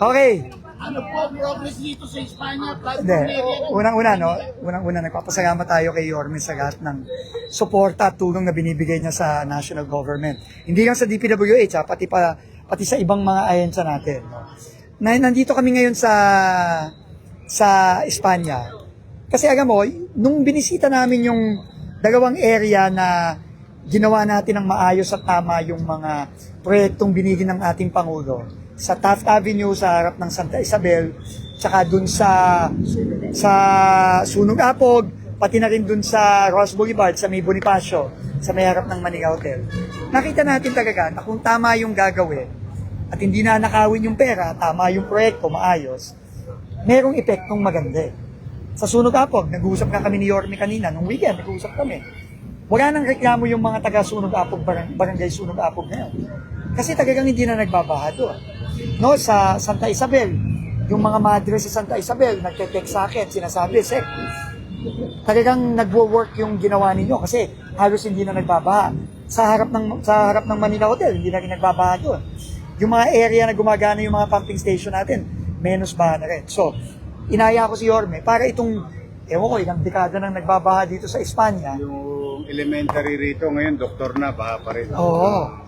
Okay. Ano po ang progress dito sa Espanya? Hindi. Unang-una, nagpapasalamat tayo kay Yorme sa lahat ng suporta at tulong na binibigay niya sa national government. Hindi lang sa DPWH, pati sa ibang mga ahensya natin. No? Nandito kami ngayon sa Espanya. Kasi alam mo, nung binisita namin yung dalawang area na ginawa natin ng maayos at tama yung mga proyektong binigyan ng ating Pangulo, sa Taft Avenue sa harap ng Santa Isabel, tsaka dun sa Sunog Apog, pati na rin dun sa Ross Boulevard, sa may Bonifacio, sa may harap ng Manila Hotel. Nakita natin talaga na kung tama yung gagawin at hindi na nakawin yung pera, tama yung proyekto, maayos, merong epektong maganda. Sa Sunog Apog, nag-uusap nga kami ni Yorme kanina, nung weekend, nag-uusap kami. Wala nang reklamo yung mga taga Sunog Apog, barangay Sunog Apog ngayon. Kasi talagang hindi na nagbabaha doon. No, sa Santa Isabel, yung mga madre sa Santa Isabel, nagte-text sa akin, sinasabi, Sek, talagang nagwo-work yung ginawa ninyo kasi halos hindi na nagbabaha. Sa harap ng Manila Hotel, hindi na rin nagbabaha doon. Yung mga area na gumagana yung mga pumping station natin, menos baha na rin. So, inaya ko si Yorme para itong, ewan ko, ilang dekada nang nagbabaha dito sa Espanya. Yung elementary rito ngayon, doktor na, baha pa rin. Oo.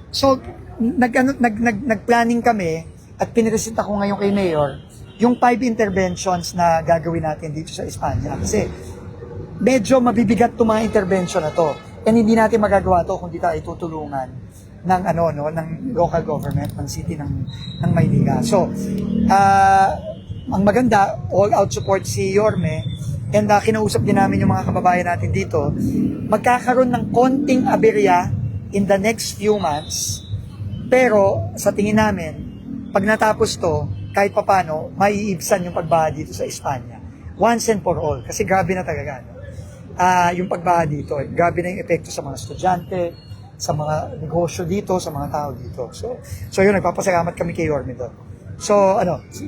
So, nag-planning kami at piniresenta ko ngayon kay Mayor yung 5 interventions na gagawin natin dito sa Espanya. Kasi medyo mabibigat itong mga intervention na to. And hindi natin magagawa to kung di tayo tutulungan ng ng local government, ng city ng Maynila. So, ang maganda, all-out support si Yorme, and kinausap din namin yung mga kababayan natin dito, magkakaroon ng konting aberya in the next few months, pero sa tingin namin, pag natapos to, kahit papano, maiibsan yung pagbaha dito sa Espanya. Once and for all, kasi grabe na talaga. Yung pagbaha dito, grabe na yung epekto sa mga estudyante, sa mga negosyo dito, sa mga tao dito. So yun, nagpapasalamat kami kay Yorme doon. So,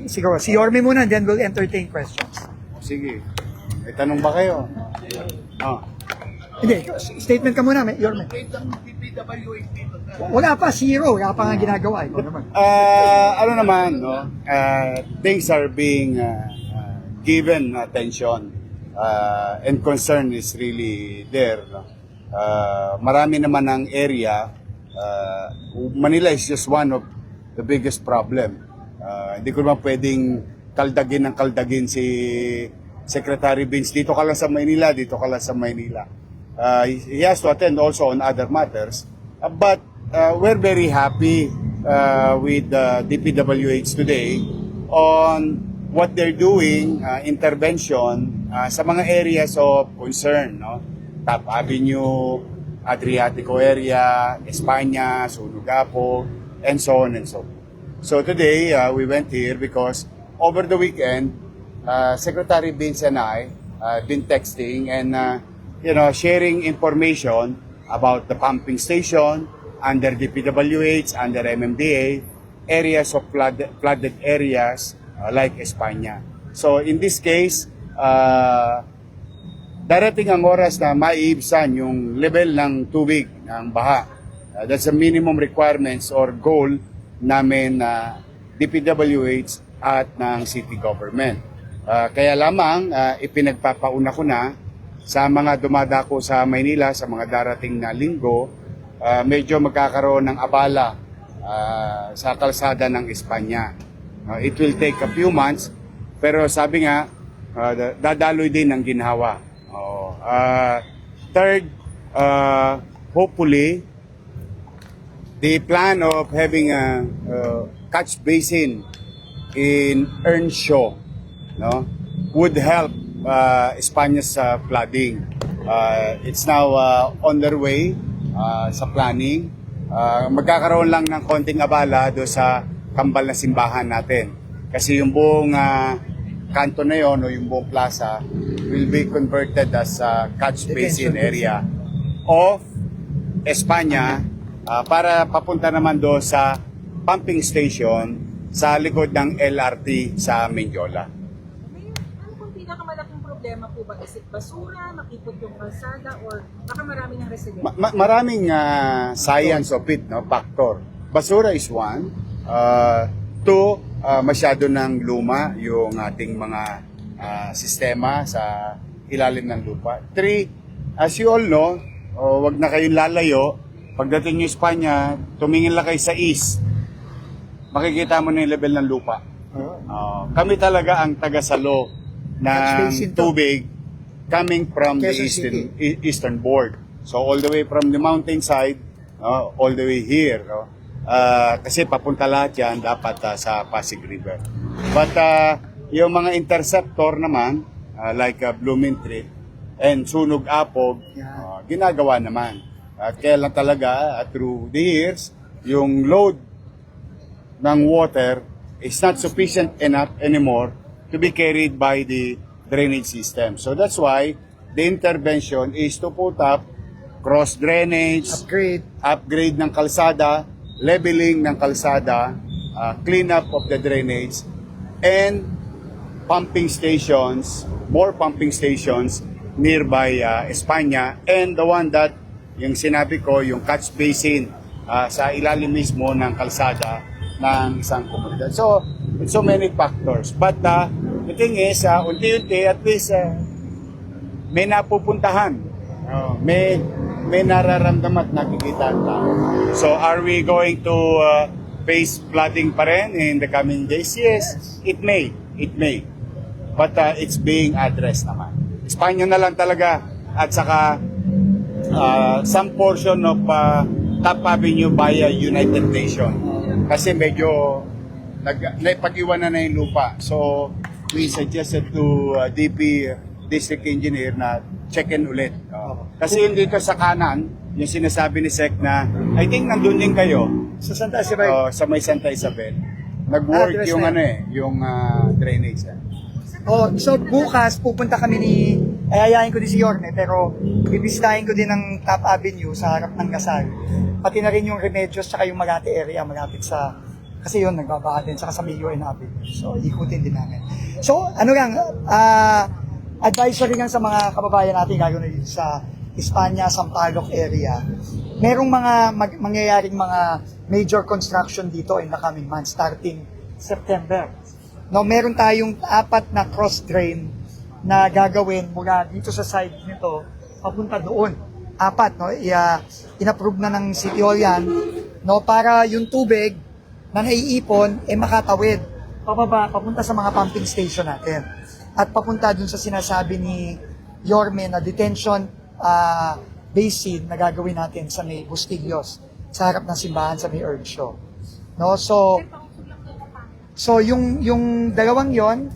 siguro, si Yorme muna, and then we'll entertain questions. Sige. May tanong ba kayo? Hindi, statement ka muna, Yorme. Wala pa, zero. Wala pa nga ginagawa. Ikaw naman. Ano naman, no? Things are being given attention and concern is really there. No? Marami naman ang area. Manila is just one of the biggest problem. Hindi ko naman pwedeng kaldagin si Secretary Vince. Dito ka lang sa Maynila, dito ka lang sa Maynila. He has to attend also on other matters. But we're very happy with the DPWH today on what they're doing, intervention sa mga areas of concern. No? Taft Avenue, Adriatico area, Espanya, Sunugapo, and so on and so forth. So today, we went here because over the weekend, Secretary Vince and I been texting and sharing information about the pumping station under DPWH, under MMDA, areas of flooded areas like Espanya. So in this case, darating ang oras na maiibsan yung level ng tubig ng baha. That's the minimum requirements or goal namin na DPWH at ng city government. Kaya lamang ipinagpapauna ko na sa mga dumadako sa Maynila sa mga darating na linggo, medyo magkakaroon ng abala sa kalsada ng Espanya. It will take a few months, pero sabi nga, dadaloy din ng ginhawa. Third, hopefully, the plan of having a catch basin in Earnshaw, no, would help Espana's flooding. It's now on their way sa planning. Magkakaroon lang ng konting abala do sa kambal na simbahan natin. Kasi yung buong kanto na yon o yung buong plaza will be converted as a catch basin area of Espanya para papunta naman do sa pumping station sa likod ng LRT sa Mendiola. Ano pong pinakamalaking problema po ba? Is it basura, makipot yung kalsada, or baka marami ng residente? Maraming science of it, no, factor. Basura is one. Two, masyado ng luma yung ating mga sistema sa ilalim ng lupa. 3, as you all know, wag na kayong lalayo. Pagdating nyo Espanya, tumingin lang kayo sa east. Makikita mo na yung level ng lupa. Kami talaga ang taga-salo ng Basin to. tubig coming from the Quezon eastern board. So all the way from the mountainside, all the way here. Kasi papunta lahat yan dapat sa Pasig River. But yung mga interceptor naman, like Blumentritt and Sunog Apog, ginagawa naman. Kaya lang talaga, through the years, yung load ng water is not sufficient enough anymore to be carried by the drainage system. So that's why the intervention is to put up cross drainage, upgrade ng kalsada, leveling ng kalsada, cleanup of the drainage, and pumping stations, more pumping stations nearby Espanya, and the one that, yung sinabi ko, yung catch basin sa ilalim mismo ng kalsada ng isang komunidad. So, it's so many factors. But the thing is, unti-unti, at least, may napupuntahan. May nararamdaman at nakikita ang tao. So, are we going to face flooding pa rin in the coming days? Yes, it may. It may. But it's being addressed naman. Espanya na lang talaga at saka some portion of Top Avenue via United Nations. Kasi medyo naipag-iwanan na yung lupa. So, we suggested to DP District Engineer na check-in ulit. Kasi yung dito sa kanan, yung sinasabi ni Sec na, I think nandun din kayo. Sa Santa Isabel. Sa may Santa Isabel. Nag-work yung yung drainage. So bukas pupunta kami ayayain ko din si Yorme, pero bibisitahin ko din ng Top Avenue sa harap ng Gasal. Pati na rin yung Remedios tsaka yung Magate area malapit sa, kasi yun nagbabaha din, tsaka sa Mayoen Avenue. So ikutin din namin. So ano lang, advisory lang sa mga kababayan natin, gagawin na dito sa Espanya, Sampaloc area. Merong mga mangyayaring mga major construction dito in the coming months, starting September. No, meron tayong 4 na cross drain na gagawin mula dito sa side nito papunta doon. 4, no? In-approve na ng City Hall yan, no, para yung tubig na naiipon makatawid pababa papunta sa mga pumping station natin. At papunta dun sa sinasabi ni Yorme na detention basin na gagawin natin sa may Bustillos, sa harap ng simbahan sa may Earnshaw. No, so yung dalawang yon,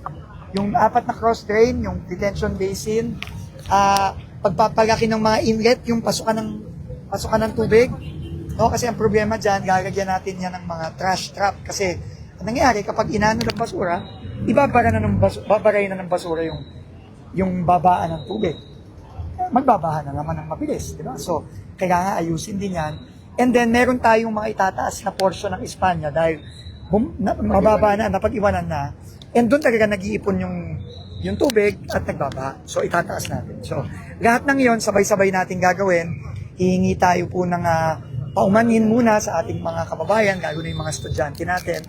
yung 4 na cross drain, yung detention basin, pagpapalaki ng mga inlet, yung pasukan ng tubig. No, kasi ang problema diyan, lalagyan natin yan ng mga trash trap kasi ang nangyayari kapag inano ng basura, babarayin na ng basura yung babaan ng tubig. Magbabaha na naman ng mabilis, di ba? So, kailangan ayusin din yan. And then, meron tayong mga itataas na portion ng Espanya dahil mababa na, napag-iwanan na. And doon talaga nag-iipon yung tubig at nagbabaha. So, itataas natin. So, lahat ng yon sabay-sabay natin gagawin. Hihingi tayo po ng paumanhin muna sa ating mga kababayan, lalo na yung mga estudyante natin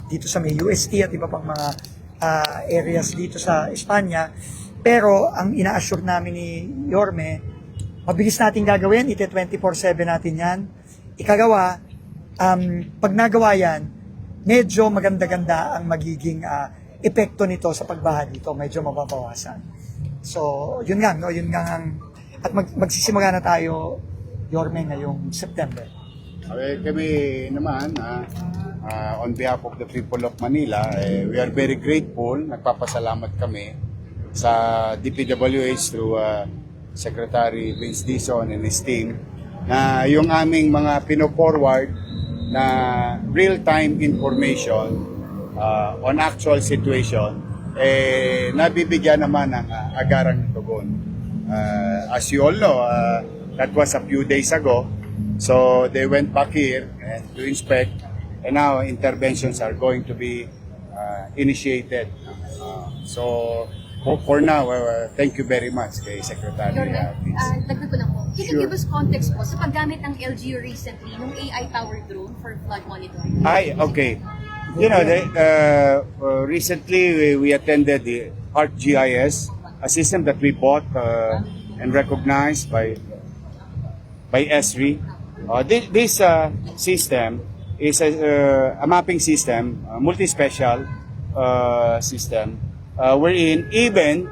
dito sa may UST at iba pang mga areas dito sa Espanya. Pero ang ina-assure namin ni Yorme, mabilis natin gagawin, 24/7 natin yan. Ikagawa, pag nagawa yan, medyo maganda-ganda ang magiging epekto nito sa pagbaha dito, medyo mababawasan. So, yun nga, no? Yun nga at magsisimula na tayo, Yorme, ngayong September. Okay, kami naman, on behalf of the people of Manila, we are very grateful, nagpapasalamat kami sa DPWH through Secretary Vince Dizon and his team, na yung aming mga pino-forward na real-time information on actual situation, nabibigyan naman ng agarang tugon. As you all know, that was a few days ago. So they went back here and to inspect, and now interventions are going to be initiated. So for now, thank you very much kay Secretary Vince. Dagdag ko lang po. Can you give us context po sa paggamit ng LGU recently ng AI-powered drone for flood monitoring? Ay, okay. You know, recently we attended the ArcGIS, a system that we bought and recognized by ESRI. This system is a mapping system, a multi-special system, wherein even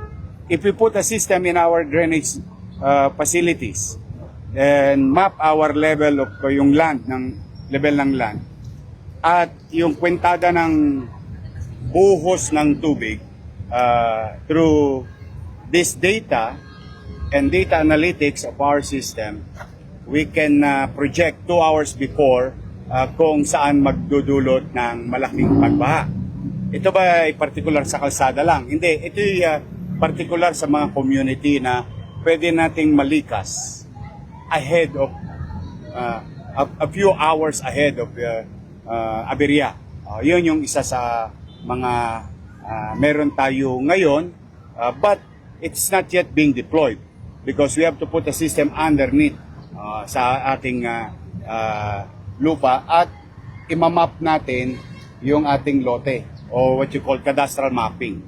if we put a system in our drainage facilities and map our level of yung land, ng level ng land, at yung kwentada ng buhos ng tubig through this data and data analytics of our system, we can project 2 hours before kung saan magdudulot ng malaking pagbaha. Ito ba ay particular sa kalsada lang? Hindi, ito ay particular sa mga community na pwede nating malikas ahead of a few hours ahead of aberya. Yun yung isa sa mga meron tayo ngayon, but it's not yet being deployed because we have to put a system underneath sa ating lupa at imamap natin yung ating lote o what you call cadastral mapping.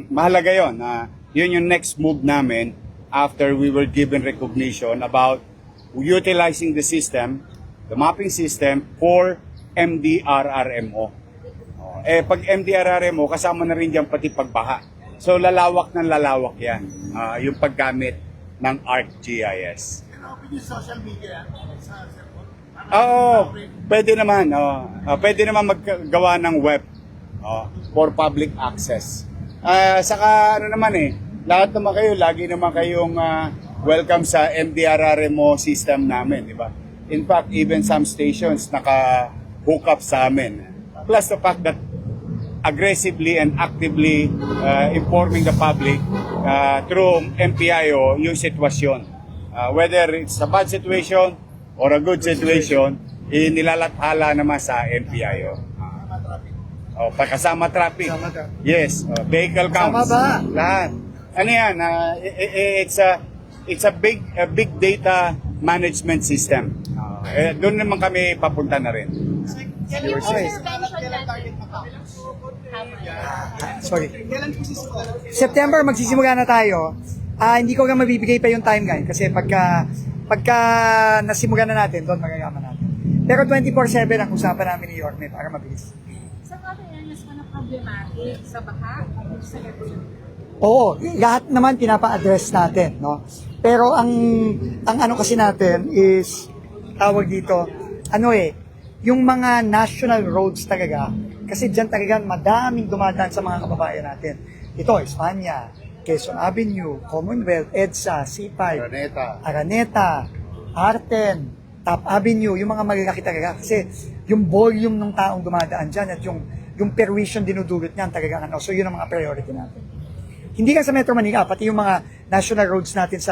Mahalaga yun. Yun yung next move namin after we were given recognition about utilizing the system, the mapping system for MDRRMO. Pag MDRRMO, kasama na rin dyan pati pagbaha. So lalawak ng lalawak yan, yung paggamit ng ArcGIS. Open yung social media sa cellphone. Oo, pwede naman. Pwede naman maggawa ng web for public access. Saka lahat naman kayo, lagi naman kayong welcome sa MDRRMO system namin, di ba? In fact, even some stations naka-hook up sa amin. Plus the fact that aggressively and actively informing the public through MPIO yung sitwasyon. Whether it's a bad situation or a good situation, nilalathala naman sa MPIO. Kasama traffic. Kasama traffic. Yes, vehicle counts. Kasama ba? Lahat. Ano yan? It's a big data management system. Doon naman kami papunta na rin. Yung Okay. intervention natin. Sorry. September, magsisimula na tayo. Hindi ko nga mabibigay pa yung timeline kasi pagka nasimula na natin, doon magagaman natin. Pero 24/7 ang usapan namin ni Yorme para mabilis. Sa mga areas na problematic sa baha, sa gagawin. Oo, lahat naman pinapa-address natin, no? Pero ang ano kasi natin is, tawag dito, yung mga national roads talaga, kasi dyan talaga madaming dumadaan sa mga kababayan natin. Ito, Espanya, Quezon Avenue, Commonwealth, EDSA, C5, Araneta, Arten, Top Avenue, yung mga malalaki talaga. Kasi yung volume ng taong dumadaan dyan at yung perwisyon dinudulot niyan talaga. So yun ang mga priority natin. Hindi lang sa Metro Manila, pati yung mga national roads natin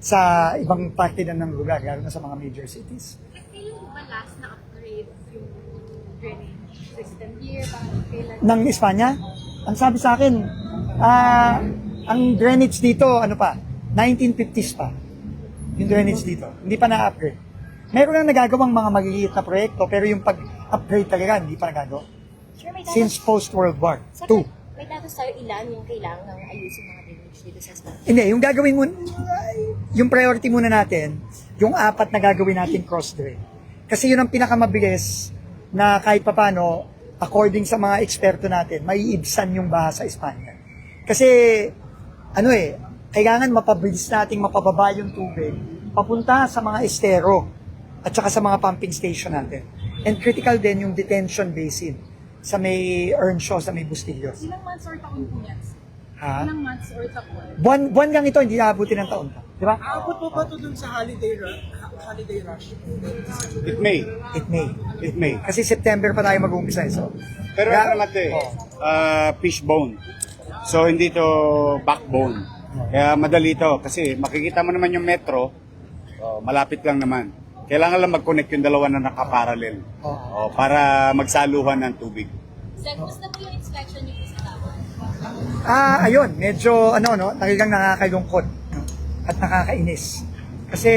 sa ibang parte na ng lugar, lalo na sa mga major cities. Kailan ba last na upgrade yung drainage system here? Kailan? Ng Espanya, ang sabi sa akin, ang drainage dito, 1950s pa. Yung drainage dito. Hindi pa na-upgrade. Meron lang nagagawang mga maliliit na proyekto, pero yung pag-upgrade talaga, hindi pa nagagawa. Sure, may Since post-World War II. May datos tayo ilan yung kailangan ayusin mga drainage dito sa Espanya? Hindi, yung gagawin mo, yung priority muna natin, yung 4 na gagawin natin cross-drain. Kasi yun ang pinakamabilis na kahit papano, according sa mga eksperto natin, maiibsan yung baha sa Espanya. Kasi, kailangan mapabilis nating mapababa yung tubig papunta sa mga estero at saka sa mga pumping station natin. And critical din yung detention basin sa may Earnshaw, sa may Bustillos. Ilang months or taon po yan? Ha? Ilang months or taon? Buwan lang ito, hindi naabuti ng taon pa. Di ba? Aabot po ba ito dun sa holiday rush? It may. It may. Kasi September pa tayo mag-uumpisa. So, Pero ano naman ito fishbone. So hindi to backbone. Kaya madali to kasi makikita mo naman yung metro, malapit lang naman. Kailangan lang mag-connect yung dalawa na nakaparallel para magsaluhan ng tubig. Sir, gusto po yung inspection niyo sa tawag? Ayun, medyo talagang nakakalungkot at nakakainis. Kasi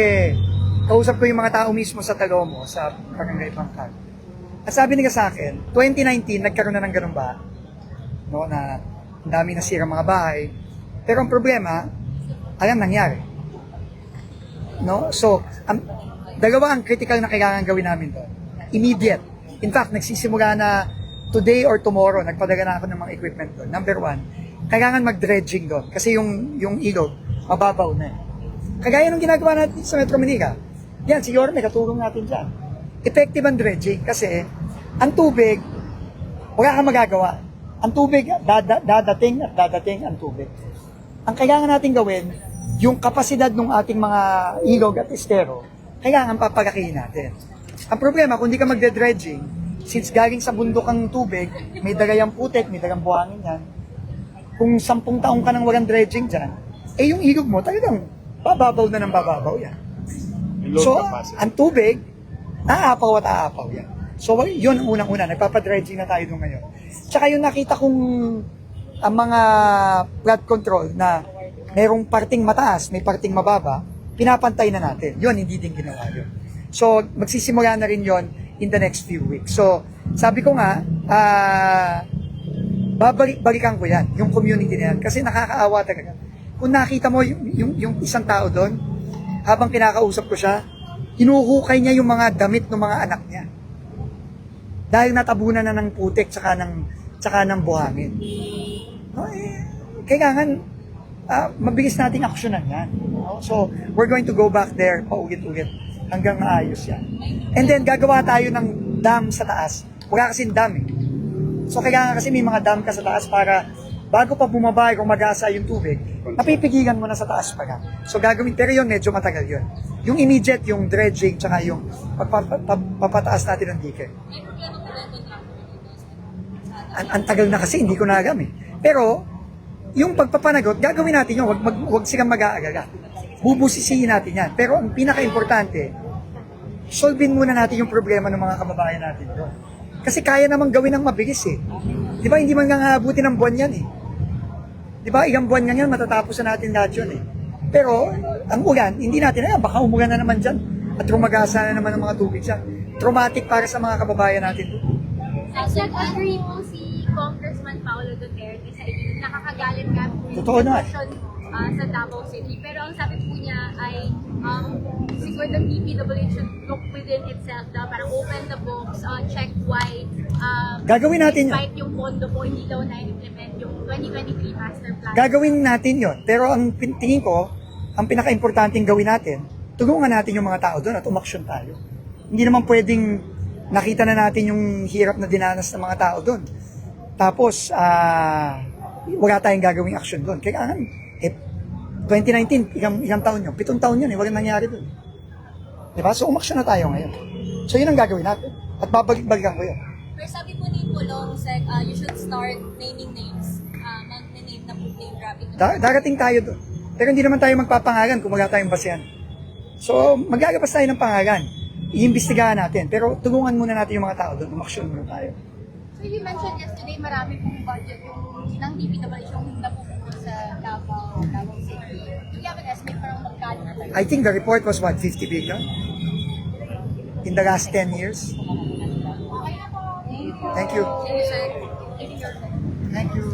kausap ko yung mga tao mismo sa Talomo, sa Barangay Bangkal. At sabi nila sa akin, 2019, nagkaroon na ng ganun ba? No, na ang dami nasira mga bahay. Pero ang problema, alam nangyari. No? So, dalawa ang critical na kailangan gawin namin doon. Immediate. In fact, nagsisimula na today or tomorrow, nagpadala na ako ng mga equipment doon. Number one, kailangan mag-dredging doon. Kasi yung ilog, mababaw na. Kagaya ng ginagawa natin sa Metro Manila. Yan, si Yorme, katulong natin dyan. Effective ang dredging kasi ang tubig, wala kang magagawa. Ang tubig, dadating at dadating ang tubig. Ang kailangan natin gawin, yung kapasidad ng ating mga ilog at estero, kailangan papalakihin natin. Ang problema, kung di ka magde-dredging, since galing sa bundok ang tubig, may dagayang putik, may dagang buhangin yan, kung 10 taong ka nang walang dredging dyan, eh yung ilog mo talagang bababaw na ng bababaw yan. Load So, capacity. ang tubig, aapaw at aapaw yan. So, yun ang unang-una, nagpapadredging na tayo doon ngayon. Tsaka yung nakita kong ang mga flood control na mayroong parting mataas, may parting mababa, pinapantay na natin. Yun, hindi din ginawa yun. So, magsisimula na rin yun in the next few weeks. So, sabi ko nga, balikan ko yan, yung community na yan. Kasi nakakaawa talaga. Kung nakita mo yung isang tao doon, habang kinakausap ko siya, hinuhukay niya yung mga damit ng mga anak niya. Dahil natabunan na ng putik tsaka ng buhangin. No, kailangan mabilis nating aksyonan yan. No? So, we're going to go back there paulit-ulit hanggang maayos yan. And then, gagawa tayo ng dam sa taas. Wala kasing dam eh. So, kailangan kasi may mga dam ka sa taas para bago pa bumaba kung mag-asa yung tubig, napipigilan mo na sa taas pa ka. So, gagawin, pero yun, medyo matagal yun. Yung immediate, yung dredging, tsaka yung papataas natin ng dike. Ang tagal na kasi, hindi ko na alam eh. Pero, yung pagpapanagot, gagawin natin yun, wag silang mag-aalala. Bubusisihin natin yan. Pero ang pinaka-importante, solvein muna natin yung problema ng mga kababayan natin doon. Kasi kaya namang gawin ng mabilis eh. Di ba, hindi man nga abutin ng buwan yan eh. Di ba, ilang buwan nga yan, matatapos na natin lahat yun eh. Pero, ang ulan, hindi natin alam, baka umulan na naman dyan. At rumagasa na naman ng mga tubig dyan. Traumatic para sa mga kababayan natin doon. Nag-agree po si Congressman Paolo Duterte sa inyo. Nakakagalit ka po yung Totoo na. sitwasyon, sa Davao City. Pero ang sabi po niya ay siguro the DPWH should look within itself daw, parang open the books, check why Gagawin natin yun. despite yung pondo po, hindi daw na-implement yung 2023 master plan. Gagawin natin yon. Pero ang tingin ko, ang pinaka-importanting gawin natin, tulungan natin yung mga tao doon at umaksyon tayo. Hindi naman pwedeng nakita na natin yung hirap na dinanas ng mga tao doon. Tapos, wala tayong gagawing aksyon doon. Kaya 2019, ilang taon yun? 7 taon yun eh, walang nangyari doon. Diba? So, umaksyon na tayo ngayon. So, yun ang gagawin natin. At babalik-balikan ko yun. Pero sabi po ni Pulong, Sec, you should start naming names. Mag-name na po name grabbing. Darating tayo doon. Pero hindi naman tayo magpapangalan kung wala tayong basehan. So, maglalabas tayo ng pangalan. Iimbestigahan natin. Pero tulungan muna natin yung mga tao doon. Umaksyon muna tayo. So you mentioned yesterday marami pong budget yung ng DPWH yung napupunta sa Davao City. Do you have an estimate parang magkano na tayo? I think the report was what, 50 billion? In the last 10 years? Thank you. Thank you, sir. Thank you.